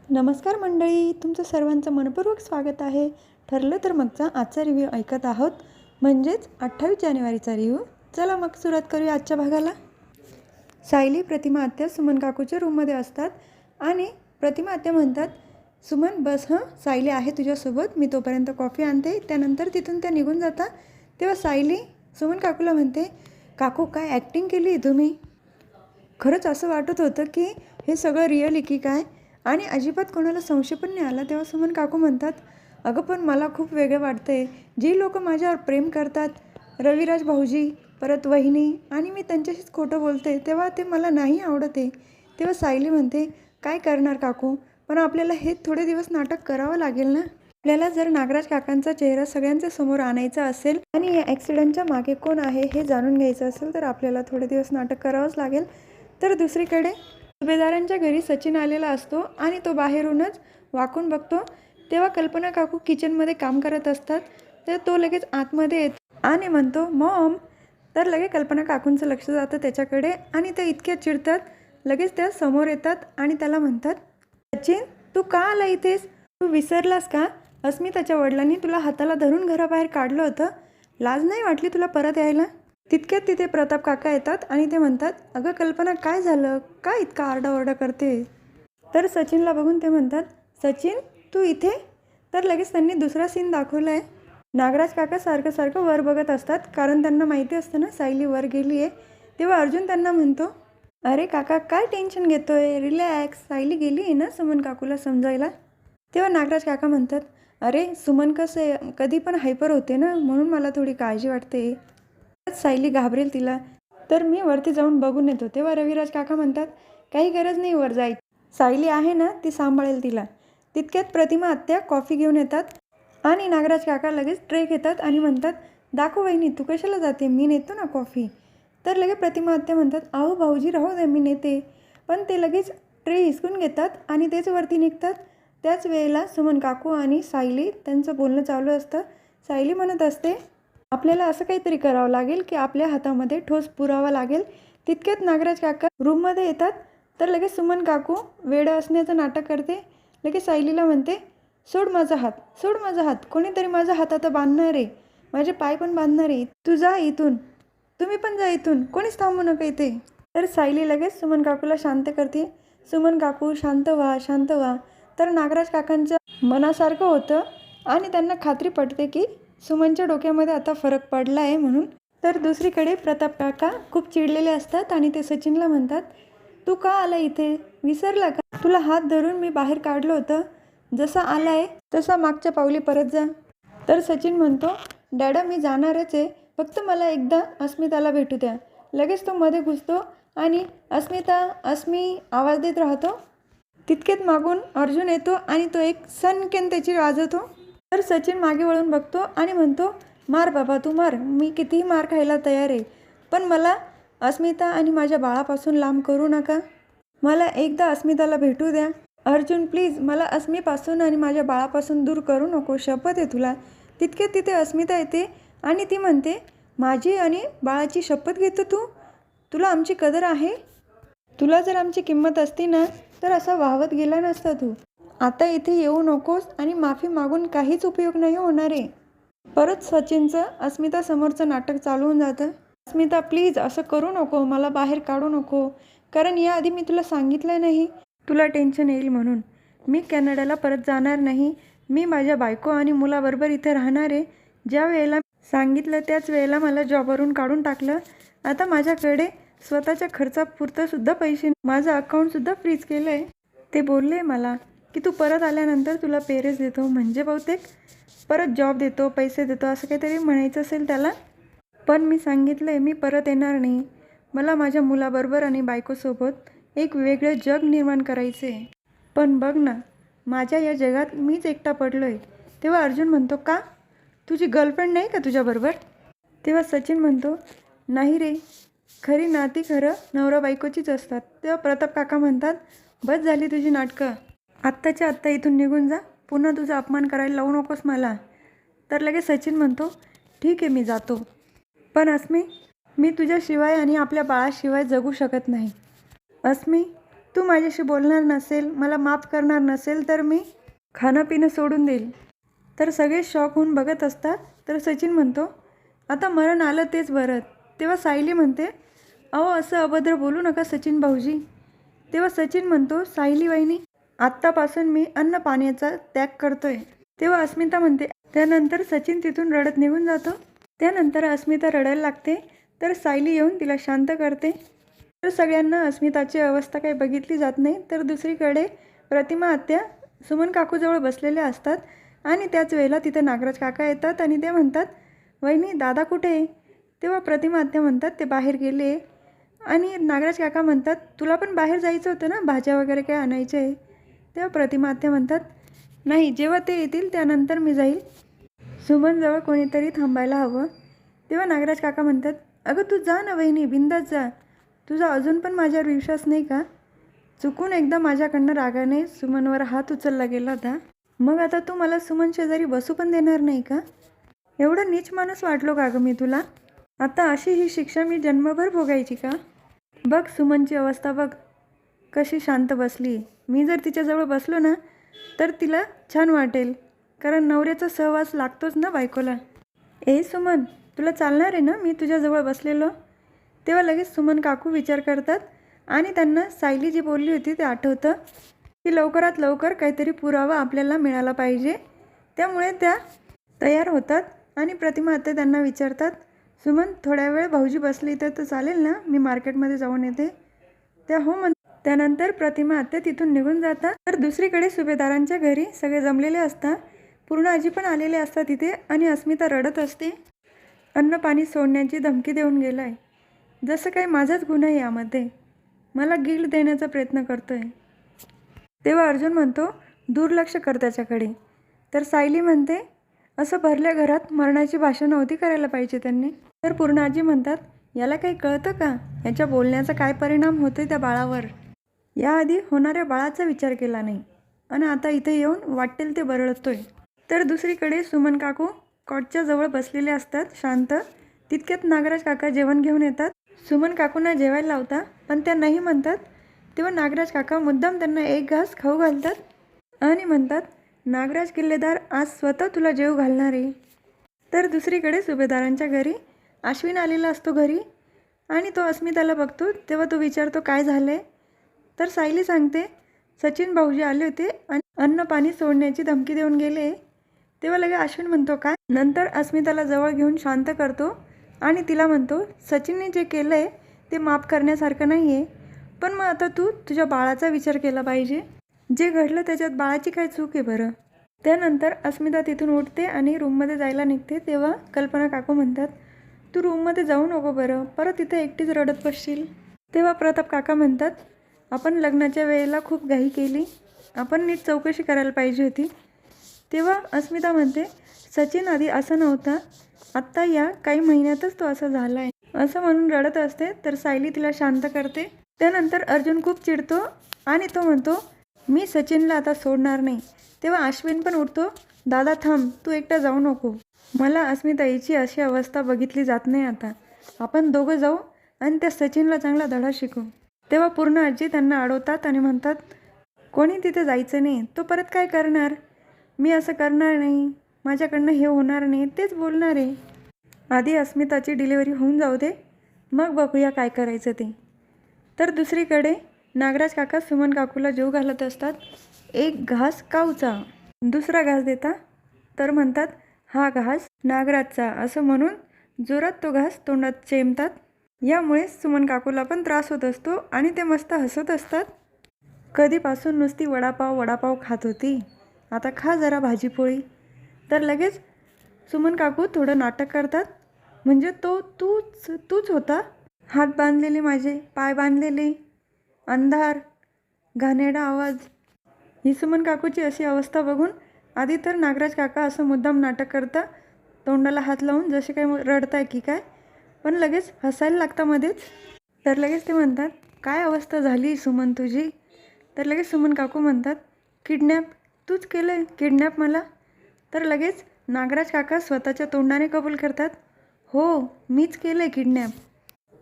नमस्कार मंडळी, तुमचं सर्वांचं मनपूर्वक स्वागत आहे. ठरलं तर मगचा आजचा रिव्ह्यू ऐकत आहोत, म्हणजेच 28 जानेवारीचा रिव्ह्यू. चला मग सुरुवात करूया आजच्या भागाला. सायली प्रतिमा आत्या सुमन काकूच्या रूममध्ये असतात आणि प्रतिमा आत्या म्हणतात, सुमन बस हं, सायली आहे तुझ्यासोबत, मी तोपर्यंत कॉफी आणते. त्यानंतर तिथून त्या निघून जातात. तेव्हा सायली सुमन काकूला म्हणते, काकू काय ॲक्टिंग केली आहे तुम्ही? खरंच असं वाटत होतं की हे सगळं रिअल की काय, आणि अजिबात कोणाला संशय पण नाही आला. तेव्हा सुमन काकू म्हणतात, अगं पण मला खूप वेगळं वाटतं आहे. जी लोकं माझ्यावर प्रेम करतात, रविराज भाऊजी, परत वहिनी, आणि मी त्यांच्याशीच खोटं बोलते, तेव्हा ते मला नाही आवडत आहे. तेव्हा सायली म्हणते, काय करणार काकू, पण आपल्याला हे थोडे दिवस नाटक करावं लागेल ना. आपल्याला जर नागराज काकांचा चेहरा सगळ्यांच्या समोर आणायचा असेल आणि या ॲक्सिडेंटच्या मागे कोण आहे हे जाणून घ्यायचं असेल तर आपल्याला थोडे दिवस नाटक करावंच लागेल. तर दुसरीकडे सुभेदारांच्या घरी सचिन आलेला असतो आणि तो बाहेरूनच वाकून बघतो. तेव्हा कल्पना काकू किचनमध्ये काम करत असतात. तर तो लगेच आतमध्ये येतो आणि म्हणतो मॉम. तर लगेच कल्पना काकूंचं लक्ष जातं त्याच्याकडे आणि ते इतक्या चिडतात. लगेच त्या समोर येतात आणि त्याला म्हणतात, सचिन तू का आला इथेस? तू विसरलास का? अस्मिताच्या वडिलांनी तुला हाताला धरून घराबाहेर काढलं होतं. लाज नाही वाटली तुला परत यायला? तितक्यात तिथे प्रताप काका येतात आणि ते म्हणतात, अगं कल्पना काय झालं, काय इतका आरडाओरडा करते? तर सचिनला बघून ते म्हणतात, सचिन तू इथे? तर लगेच त्यांनी दुसरा सीन दाखवला आहे. नागराज काका सारखं सारखं वर बघत असतात, कारण त्यांना माहिती असतं ना सायली वर गेली आहे. तेव्हा अर्जुन त्यांना म्हणतो, अरे काका काय टेन्शन घेतोय, रिलॅक्स, सायली गेली आहे ना सुमन काकूला समजायला. तेव्हा नागराज काका म्हणतात, अरे सुमन कसं आहे, कधी पण हायपर होते ना, म्हणून मला थोडी काळजी वाटते. सायली घाबरेल तिला, तर मी वरती जाऊन बघून येतो. तेव्हा रविराज काका म्हणतात, काही गरज नाही वर जायची, सायली आहे ना ती सांभाळेल तिला. तितक्यात प्रतिमा आत्या कॉफी घेऊन येतात आणि नागराज काका लगेच ट्रे घेतात आणि म्हणतात, दाखव वहिनी तू कशाला जाते, मी नेतो ना कॉफी. तर लगेच प्रतिमा आत्या म्हणतात, अहो भाऊजी राहू दे मी नेते. पण ते लगेच ट्रे हिसकून घेतात आणि तेच वरती निघतात. त्याच वेळेला सुमन काकू आणि सायली त्यांचं बोलणं चालू असतं. सायली म्हणत असते, आपल्याला असं काहीतरी करावं लागेल की आपल्या हातामध्ये ठोस पुरावा लागेल. तितक्यात नागराज काका रूममध्ये येतात. तर लगेच सुमन काकू वेडं असण्याचं नाटक करते. लगेच सायलीला म्हणते, सोड माझा हात, सोड माझा हात, कोणीतरी माझा हात आता बांधणार आहे, माझे पाय पण बांधणार आहे, तू जा इथून, तुम्ही पण जा इथून, कोणीच थांबू नका इथे. तर सायली लगेच सुमन काकूला शांत करते. सुमन काकू शांत व्हा, शांत व्हा. तर नागराज काकांच्या मनासारखं होतं आणि त्यांना खात्री पडते की सुमनच्या डोक्यामध्ये आता फरक पडला आहे म्हणून. तर दुसरीकडे प्रताप काका खूप चिडलेले असतात आणि ते सचिनला म्हणतात, तू का आला इथे, विसरला का? तुला हात धरून मी बाहेर काढलं होतं, जसा आला आहे तसा मागच्या पावली परत जा. तर सचिन म्हणतो, डॅडा मी जाणारच आहे, फक्त मला एकदा अस्मिताला भेटू द्या. लगेच तो मध्ये घुसतो आणि अस्मिता अस्मी आवाज देत राहतो. तितक्यात मागून अर्जुन येतो आणि तो एक सनकेन त्याची वाजवतो. तर सचिन मागे वळून बघतो आणि म्हणतो, मार बाबा तू मार, मी कितीही मार खायला तयार आहे, पण मला अस्मिता आणि माझ्या बाळापासून लांब करू नका. मला एकदा अस्मिताला भेटू द्या. अर्जुन प्लीज मला अस्मीपासून आणि माझ्या बाळापासून दूर करू नको, शपथ आहे तुला. तितक्यात तिथे अस्मिता येते आणि ती म्हणते, माझी आणि बाळाची शपथ घेतो तू? तुला आमची कदर आहे? तुला जर आमची किंमत असती ना तर असा वाहवत गेला नसता तू. आता इथे येऊ नकोस आणि माफी मागून काहीच उपयोग नाही होणार आहे. परत सचिनचं अस्मितासमोरचं नाटक चालू होऊन जातं. अस्मिता प्लीज असं करू नको, मला बाहेर काढू नको, कारण याआधी मी तुला सांगितलं नाही तुला टेन्शन येईल म्हणून. मी कॅनडाला परत जाणार नाही, मी माझ्या बायको आणि मुलाबरोबर इथे राहणार आहे. ज्या वेळेला सांगितलं त्याच वेळेला मला जॉबवरून काढून टाकलं. आता माझ्याकडे स्वतःच्या खर्चापुरतंसुद्धा पैसे, माझं अकाउंटसुद्धा फ्रीज केलं आहे. ते बोलले मला की तू परत आल्यानंतर तुला पेरेस देतो, म्हणजे बहुतेक परत जॉब देतो, पैसे देतो, असं काहीतरी म्हणायचं असेल त्याला. पण मी सांगितलं आहे मी परत येणार नाही, मला माझ्या मुलाबरोबर आणि बायकोसोबत एक वेगळं जग निर्माण करायचं आहे. पण बघ ना, माझ्या या जगात मीच एकटा पडलो आहे. तेव्हा अर्जुन म्हणतो, का तुझी गर्लफ्रेंड नाही का तुझ्याबरोबर? तेव्हा सचिन म्हणतो, नाही रे, खरी नाती खरं नवरा बायकोचीच असतात. तेव्हा प्रताप काका म्हणतात, बस झाली तुझी नाटकं, आत्ताच्या आत्ता इथून निघून जा, पुन्हा तुझा अपमान करायला लावू नकोस मला. तर लगेच सचिन म्हणतो, ठीक आहे मी जातो, पण अस्मी मी तुझ्याशिवाय आणि आपल्या बाळाशिवाय जगू शकत नाही. अस्मी तू माझ्याशी बोलणार नसेल, मला माफ करणार नसेल तर मी खाणं पिणं सोडून देईल. तर सगळे शॉक होऊन बघत असतात. तर सचिन म्हणतो, आता मरण आलं तेच बरं. तेव्हा सायली म्हणते, अहो असं अभद्र बोलू नका सचिन भाऊजी. तेव्हा सचिन म्हणतो, सायली वहिनी, आत्तापासून मी अन्न पाण्याचा त्याग करतोय. तेव्हा अस्मिता म्हणते. त्यानंतर सचिन तिथून रडत निघून जातो. त्यानंतर अस्मिता रडायला लागते. तर सायली येऊन तिला शांत करते. तर सगळ्यांना अस्मिताची अवस्था काही बघितली जात नाही. तर दुसरीकडे प्रतिमा आत्या सुमन काकूजवळ बसलेल्या असतात आणि त्याच वेळेला तिथे नागराज काका येतात आणि ते म्हणतात, वहिनी दादा कुठे आहे? तेव्हा प्रतिमा आत्या म्हणतात, ते बाहेर गेले. आणि नागराज काका म्हणतात, तुला पण बाहेर जायचं होतं ना, भाज्या वगैरे काय आणायचे आहे? तेव्हा प्रतिमा आत्या म्हणतात, नाही, जेव्हा ते येतील त्यानंतर मी जाईल. सुमनजवळ कोणीतरी थांबायला हवं. तेव्हा नागराज काका म्हणतात, अगं तू जा ना वहिनी, बिंदास जा. तुझा अजून पण माझ्यावर विश्वास नाही का? चुकून एकदा माझ्याकडनं रागाने सुमनवर हात उचलला गेला होता. मग आता तू मला सुमन शेजारी बसू पण देणार नाही का? एवढा नीच माणूस वाटलो का गं मी तुला? आता अशी ही शिक्षा मी जन्मभर भोगायची का? बघ सुमनची अवस्था बघ, कशी शांत बसली. मी जर तिच्याजवळ बसलो ना तर तिला छान वाटेल, कारण नवऱ्याचा सहवास लागतोच ना बायकोला. ए सुमन, तुला चालणार आहे ना मी तुझ्याजवळ बसलेलो? तेव्हा लगेच सुमन काकू विचार करतात आणि त्यांना सायली जी बोलली होती ते आठवतं की लवकरात लवकर काहीतरी पुरावा आपल्याला मिळाला पाहिजे. त्यामुळे त्या तयार होतात आणि प्रतिमा आत्या त्यांना विचारतात, सुमन थोड्या वेळ भाऊजी बसले इथं तर चालेल ना, मी मार्केटमध्ये जाऊन येते. त्या हो म्हण. त्यानंतर प्रतिमा आत्या तिथून निघून जातात. तर दुसरीकडे सुभेदारांच्या घरी सगळे जमलेले असतात. पूर्ण आजी पण आलेले असतात तिथे आणि अस्मिता रडत असते. अन्न पाणी सोडण्याची धमकी देऊन गेलाय. जसं काही माझाच गुन्हा आहे यामध्ये, मला गिल्ट देण्याचा प्रयत्न करतोय. तेव्हा अर्जुन म्हणतो, दुर्लक्ष कर त्याच्याकडे. तर सायली म्हणते, असं भरल्या घरात मरणाची भाषा नव्हती करायला पाहिजे त्यांनी. तर पूर्ण आजी म्हणतात, याला काही कळतं का? याच्या बोलण्याचा काय परिणाम होतोय त्या बाळावर? याआधी होणाऱ्या बाळाचा विचार केला नाही आणि आता इथे येऊन वाटेल ते बरळतोय. तर दुसरीकडे सुमन काकू कॉटच्या जवळ बसलेले असतात शांत. तितक्यात नागराज काका जेवण घेऊन येतात. सुमन काकूंना जेवायला लावता पण त्या नाही म्हणतात. तेव्हा नागराज काका मुद्दाम त्यांना एक घास खाऊ घालतात आणि म्हणतात, नागराज किल्लेदार आज स्वतः तुला जेव घालणार आहे. तर दुसरीकडे सुभेदारांच्या घरी अश्विन आलेला असतो घरी आणि तो अस्मिताला बघतो. तेव्हा तो विचारतो, काय झालंय? तर सायली सांगते, सचिन भाऊजी आले होते आणि अन्न पाणी सोडण्याची धमकी देऊन गेले. तेव्हा लगे अश्विन म्हणतो, काय? नंतर अस्मिताला जवळ घेऊन शांत करतो आणि तिला म्हणतो, सचिनने जे केलं आहे ते माफ करण्यासारखं नाही आहे, पण मग आता तू तुझ्या बाळाचा विचार केला पाहिजे. जे घडलं त्याच्यात बाळाची काय चूक आहे बरं? त्यानंतर अस्मिता तिथून उठते आणि रूममध्ये जायला निघते. तेव्हा कल्पना काकू म्हणतात, तू रूममध्ये जाऊ नको बरं, परत इथे एकटीच रडत बसशील. तेव्हा प्रताप काका म्हणतात, आपण लग्नाच्या वेळेला खूप घाई केली, आपण नीट चौकशी करायला पाहिजे होती. तेव्हा अस्मिता म्हणते, सचिन आधी असं नव्हता, आत्ता या काही महिन्यातच तो असा झाला आहे असं म्हणून रडत असते. तर सायली तिला शांत करते. त्यानंतर अर्जुन खूप चिडतो आणि तो म्हणतो, मी सचिनला आता सोडणार नाही. तेव्हा अश्विन पण उठतो, दादा थांब, तू एकटा जाऊ नको, मला अस्मिताईची अशी अवस्था बघितली जात नाही. आता आपण दोघं जाऊ आणि त्या सचिनला चांगला धडा शिकू. तेव्हा पूर्ण आजी त्यांना अडवतात आणि म्हणतात, कोणी तिथे जायचं नाही, तो परत काय करणार? मी असं करणार नाही, माझ्याकडनं हे होणार नाही, तेच बोलणार आहे. आधी अस्मिताची डिलिव्हरी होऊन जाऊ दे, मग बघूया काय करायचं ते. तर दुसरीकडे नागराज काका सुमन काकूला जेव घालत असतात. एक घास काऊचा, दुसरा घास देता तर म्हणतात, हा घास नागराजचा, असं म्हणून जोरात तो घास तोंडात चेंबतात. यामुळे सुमन काकूला पण त्रास होत असतो आणि ते मस्त हसत असतात. कधीपासून नुसती वडापाव खात होती, आता खा जरा भाजीपोळी. तर लगेच सुमन काकू थोडं नाटक करतात, म्हणजे तो तूच होता, हात बांधलेले माझे, पाय बांधलेले, अंधार, घाणेरडा आवाज. ही सुमन काकूची अशी अवस्था बघून आधी तर नागराज काका असं मुद्दाम नाटक करता, तोंडाला हात लावून जसे काही रडताय की काय, पण लगेच हसायला लागता मध्येच. तर लगेच ते म्हणतात, काय अवस्था झाली सुमन तुझी? तर लगेच सुमन काकू म्हणतात, किडनॅप, तूच केलं आहे किडनॅप मला. तर लगेच नागराज काका स्वतःच्या तोंडाने कबूल करतात, हो मीच केलं आहे किडनॅप.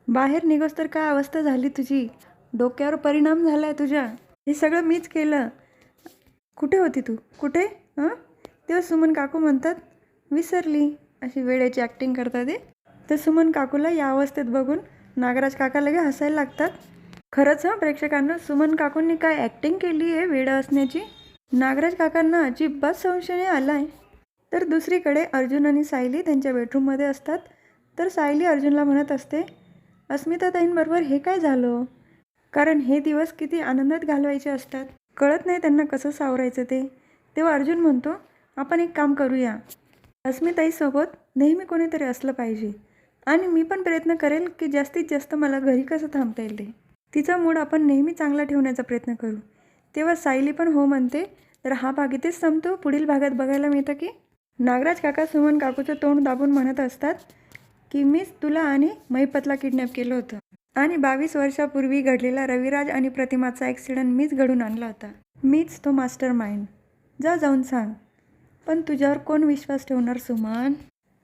बाहेर निघोस तर काय अवस्था झाली तुझी, डोक्यावर परिणाम झाला आहे तुझ्या. हे सगळं मीच केलं. कुठे होती तू? कुठे? तेव्हा सुमन काकू म्हणतात, विसरली. अशी वेळेची ॲक्टिंग करतात ते. तर सुमन काकूला या अवस्थेत बघून नागराज काका लगे हसायला लागतात. खरंच प्रेक्षकांना सुमन काकूंनी काय ॲक्टिंग केली आहे वेडं असण्याची. नागराज काकांना अजिबात संशय नाही आला आहे. तर दुसरीकडे अर्जुन आणि सायली त्यांच्या बेडरूममध्ये असतात. तर सायली अर्जुनला म्हणत असते, अस्मिताताईंबरोबर हे काय झालं? कारण हे दिवस किती आनंदात घालवायचे असतात. कळत नाही त्यांना कसं सावरायचं ते. तेव्हा अर्जुन म्हणतो, आपण एक काम करूया. अस्मिताईसोबत नेहमी कोणीतरी असलं पाहिजे आणि मी पण प्रयत्न करेल की जास्तीत जास्त मला घरी कसं थांबता येईल ते. तिचा मूड आपण नेहमी चांगला ठेवण्याचा प्रयत्न करू. तेव्हा सायली पण हो म्हणते. तर हा भाग इथेच संपतो. पुढील भागात बघायला मिळतं की नागराज काका सुमन काकूचं तोंड दाबून म्हणत असतात की मीच तुला आणि महिपतला किडनॅप केलं होतं आणि 22 वर्षापूर्वी घडलेला रविराज आणि प्रतिमाचा ॲक्सिडेंट मीच घडून आणला होता. मीच तो मास्टर माइंड. जाऊन सांग. पण तुझ्यावर कोण विश्वास ठेवणार सुमन?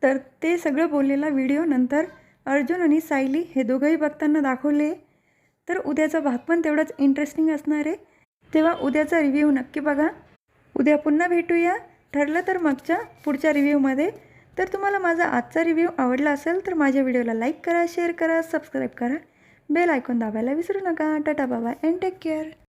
तर ते सगळं बोललेला व्हिडिओ नंतर अर्जुन आणि सायली हे दोघंही बघताना दाखवले. तर उद्याचा भाग पण तेवढाच इंटरेस्टिंग असणार आहे. तेव्हा उद्याचा रिव्ह्यू नक्की बघा. उद्या पुन्हा भेटूया. ठरलं तर मगच्या पुढच्या रिव्ह्यूमध्ये. तर तुम्हाला माझा आजचा रिव्ह्यू आवडला असेल तर माझ्या व्हिडिओला लाईक करा, शेअर करा, सबस्क्राईब करा, बेल आयकॉन दाबायला विसरू नका. Tata bye and take care.